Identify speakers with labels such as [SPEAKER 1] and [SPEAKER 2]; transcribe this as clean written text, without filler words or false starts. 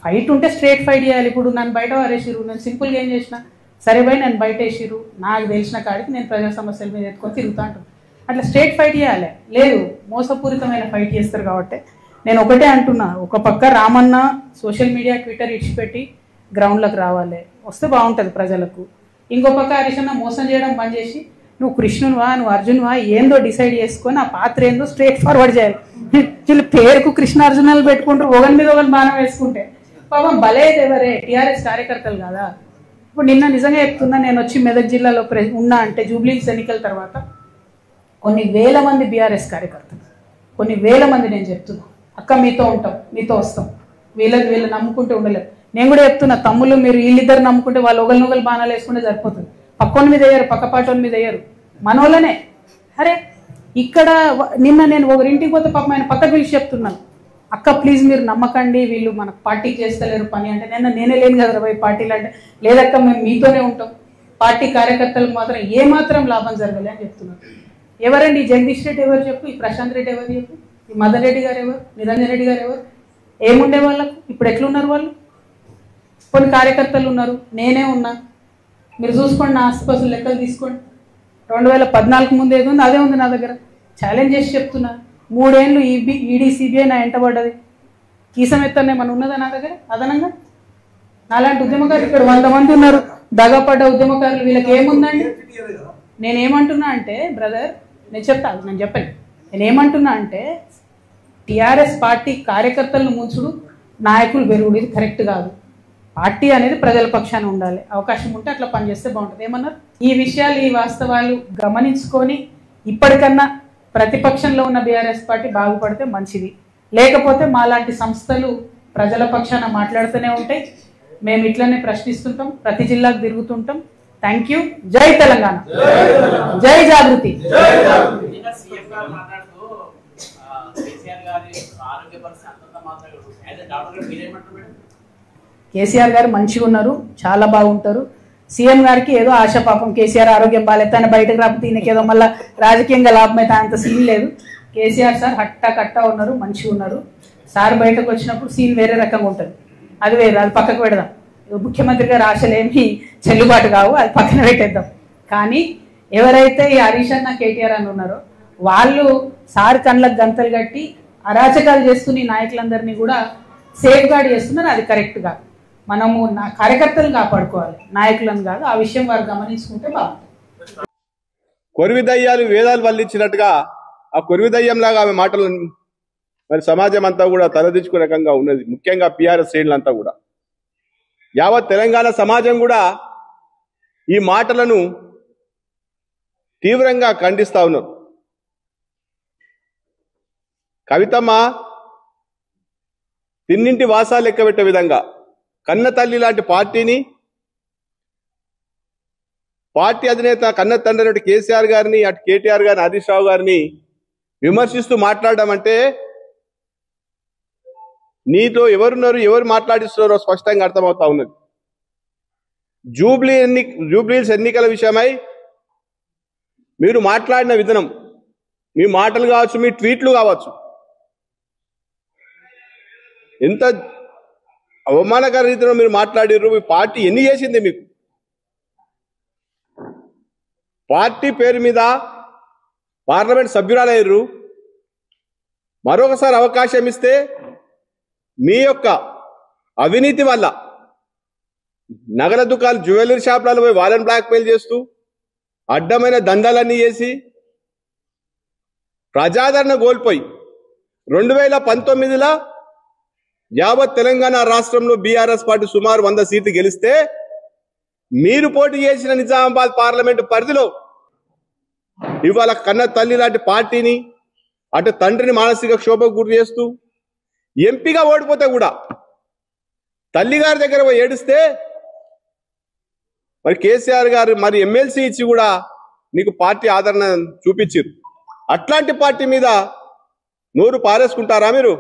[SPEAKER 1] Fight ఉంటే straight fight చేయాలి. ఇప్పుడు నన్ను బయట వారేసిరు, నేను సింపుల్గా ఏం చేసిన, సరే పోయి నన్ను బయట వేసిరు, నాకు తెలిసిన కాడికి నేను ప్రజా సమస్యల మీద ఎత్తుకొని తిరుగుతా అంటాను. అట్లా స్ట్రేట్ ఫైట్ చేయాలి. లేదు, మోసపూరితమైన ఫైట్ చేస్తారు. కాబట్టి నేను ఒకటే అంటున్నా, ఒక పక్క రామన్న సోషల్ మీడియా ట్విట్టర్ ఇడిచిపెట్టి గ్రౌండ్లోకి రావాలి, వస్తే బాగుంటుంది ప్రజలకు. ఇంకో పక్క హరీషన్న మోసం చేయడం బంద్ చేసి నువ్వు కృష్ణునివా నువ్వు అర్జునువా ఏందో డిసైడ్ చేసుకొని ఆ పాత్ర ఏందో స్ట్రేట్ ఫార్వర్డ్ చేయాలి. వీళ్ళు పేరుకు కృష్ణార్జునాలు పెట్టుకుంటారు, ఒకరి మీద ఒకరు బాణం వేసుకుంటే పాపం బలేది ఎవరే, టీఆర్ఎస్ కార్యకర్తలు కదా. ఇప్పుడు నిన్న నిజంగా చెప్తున్నా, నేను వచ్చి మెదక్ జిల్లాలో ఉన్నా అంటే జూబ్లీహిల్స్ ఎన్నికల తర్వాత కొన్ని వేల మంది బీఆర్ఎస్ కార్యకర్తలు, కొన్ని వేల మంది నేను చెప్తున్నా, అక్క మీతో ఉంటాం, మీతో వస్తాం, వీళ్ళు నమ్ముకుంటే ఉండలేరు. నేను కూడా చెప్తున్నా, తమ్ముళ్ళు మీరు వీళ్ళిద్దరు నమ్ముకుంటే వాళ్ళు ఒకరినొకరు బాణాలు వేసుకుంటే సరిపోతుంది. పక్కోని మీద వేయరు, పక్కపాటోని మీద వేయరు, మనోళ్ళనే. అరే ఇక్కడ నిన్న నేను ఒకరింటికి పోతే పాపం ఆయన పక్క పిలిచి చెప్తున్నాను, అక్క ప్లీజ్ మీరు నమ్మకండి, వీళ్ళు మనకు పార్టీకి చేస్తలేరు పని అంటే, నేనే లేను కదా పోయి పార్టీలు అంటే, లేదక్క మేము మీతోనే ఉంటాం, పార్టీ కార్యకర్తలకు మాత్రం ఏమాత్రం లాభం జరగలే అని చెప్తున్నారు. ఎవరండి ఈ జగదీష్ రెడ్డి ఎవరు చెప్పు, ఈ ప్రశాంత్ రెడ్డి ఎవరు చెప్పు, ఈ మదన్ రెడ్డి గారు ఎవరు, నిరంజన్ రెడ్డి గారు ఎవరు, ఏముండే వాళ్ళకు ఇప్పుడు ఎట్లున్నారు వాళ్ళు? కొన్ని కార్యకర్తలు ఉన్నారు, నేనే ఉన్నా, మీరు చూసుకోండి, నా ఆస్తిపాసులు లెక్కలు తీసుకోండి. 2014 ముందు ఏది ఉంది అదే ఉంది నా దగ్గర. ఛాలెంజ్ చేసి చెప్తున్నా, 3 ఏళ్ళు ఈడీ సిబిఐ నా ఎంటబడ్డది, కీసం ఎత్తనే మన ఉన్నదా నా దగ్గర అదనంగా? నాలాంటి ఉద్యమకారులు ఇక్కడ 100 మంది ఉన్నారు, దగపడ్డ ఉద్యమకారులు, వీళ్ళకి ఏముందండి? నేనేమంటున్నా అంటే బ్రదర్, నేను చెప్పాను, నేనేమంటున్నా అంటే టీఆర్ఎస్ పార్టీ కార్యకర్తలను ముంచుడు, నాయకులు పెరుగుడు, ఇది కరెక్ట్ కాదు. పార్టీ అనేది ప్రజల పక్షాన ఉండాలి, అవకాశం ఉంటే అట్లా పనిచేస్తే బాగుంటుంది. ఏమన్నారు? ఈ విషయాలు, ఈ వాస్తవాలు గమనించుకొని ఇప్పటికన్నా ప్రతిపక్షంలో ఉన్న బీఆర్ఎస్ పార్టీ బాగుపడితే మంచిది. లేకపోతే మాలాంటి సంస్థలు ప్రజల పక్షాన మాట్లాడుతూనే ఉంటాయి, మేము ఇట్లనే ప్రశ్నిస్తుంటాం, ప్రతి జిల్లాకు తిరుగుతుంటాం. Thank you. జై తెలంగాణ, జై జాగృతి. కేసీఆర్ గారు మంచిగా ఉన్నారు, చాలా బాగుంటారు. సీఎం గారికి ఏదో ఆశ, పాపం కేసీఆర్ ఆరోగ్యం బాగాలేదు, ఆయన బయటకు రాకపోతే ఈయనకి ఏదో మళ్ళీ రాజకీయంగా లాభం అయితే అంత సీన్ లేదు. కేసీఆర్ సార్ కట్టా ఉన్నారు, మంచిగా ఉన్నారు. సార్ బయటకు వచ్చినప్పుడు సీన్ వేరే రకంగా ఉంటుంది, అది వేరే, అది పక్కకు పెడదాం. ముఖ్యమంత్రి గారు ఆశలేమి చెల్లుబాటు కావు, అది పక్కన పెట్టేద్దాం. కానీ ఎవరైతే ఈ హరీష్ అన్న కేటీఆర్ అని ఉన్నారో వాళ్ళు సార్ కళ్ళకు గంతలు కట్టి అరాచకాలు చేస్తున్న ఈ నాయకులందరినీ కూడా సేఫ్ గార్డ్ చేస్తున్నారు, అది కరెక్ట్ కాదు. మనము కార్యకర్తలను కాపాడుకోవాలి, నాయకులను కాదు. ఆ విషయం వారు గమనించుకుంటే బాగుంటుంది.
[SPEAKER 2] కొరివి దయ్యాలు వేదాలు వల్లించినట్టుగా ఆ కొరివి దయ్యంలాగా ఆమె మాటలు మరి సమాజం అంతా కూడా తలదించుకునే రకంగా ఉన్నది. ముఖ్యంగా పిఆర్ఎస్ శ్రేణులంతా కూడా, యావత్ తెలంగాణ సమాజం కూడా ఈ మాటలను తీవ్రంగా ఖండిస్తా ఉన్నారు. కవితమ్మ తిన్నింటి వాసాలు లెక్కబెట్టే విధంగా కన్న తల్లి లాంటి పార్టీని, పార్టీ అధినేత కన్న తండ్రి అటు కేసీఆర్ గారిని, అటు కేటీఆర్ గారిని, హరీష్ రావు గారిని విమర్శిస్తూ మాట్లాడడం అంటే నీతో ఎవరున్నారు, ఎవరు మాట్లాడిస్తున్నారో స్పష్టంగా అర్థమవుతా ఉన్నది. జూబ్లీహిల్స్ ఎన్నికల విషయమై మీరు మాట్లాడిన విధానం, మీ మాటలు కావచ్చు, మీ ట్వీట్లు కావచ్చు, ఎంత అవమానకర రీతిలో మీరు మాట్లాడిర్రు. మీ పార్టీ ఎన్ని చేసింది? మీకు పార్టీ పేరు మీద పార్లమెంట్ సభ్యురాలయ్యారు, మరొకసారి అవకాశం ఇస్తే మీ యొక్క అవినీతి వల్ల నగల దుకాణాలు, జ్యువెలరీ షాపులలో పోయి వాళ్ళని బ్లాక్మెయిల్ చేస్తూ అడ్డమైన దందాలన్నీ చేసి ప్రజాదరణ కోల్పోయి 2019లో యావత్ తెలంగాణ రాష్ట్రంలో బీఆర్ఎస్ పార్టీ సుమారు 100 సీట్లు గెలిస్తే మీరు పోటీ చేసిన నిజామాబాద్ పార్లమెంటు పరిధిలో ఇవాళ కన్న తల్లి లాంటి పార్టీని, అటు తండ్రిని మానసిక క్షోభకు గురి చేస్తూ ఎంపీగా ఓడిపోతే కూడా తల్లిగారి దగ్గర పోయి ఏడిస్తే మరి కేసీఆర్ గారు మరి ఎమ్మెల్సీ ఇచ్చి కూడా నీకు పార్టీ ఆదరణ చూపించారు. అట్లాంటి పార్టీ మీద నోరు పారేసుకుంటారా మీరు?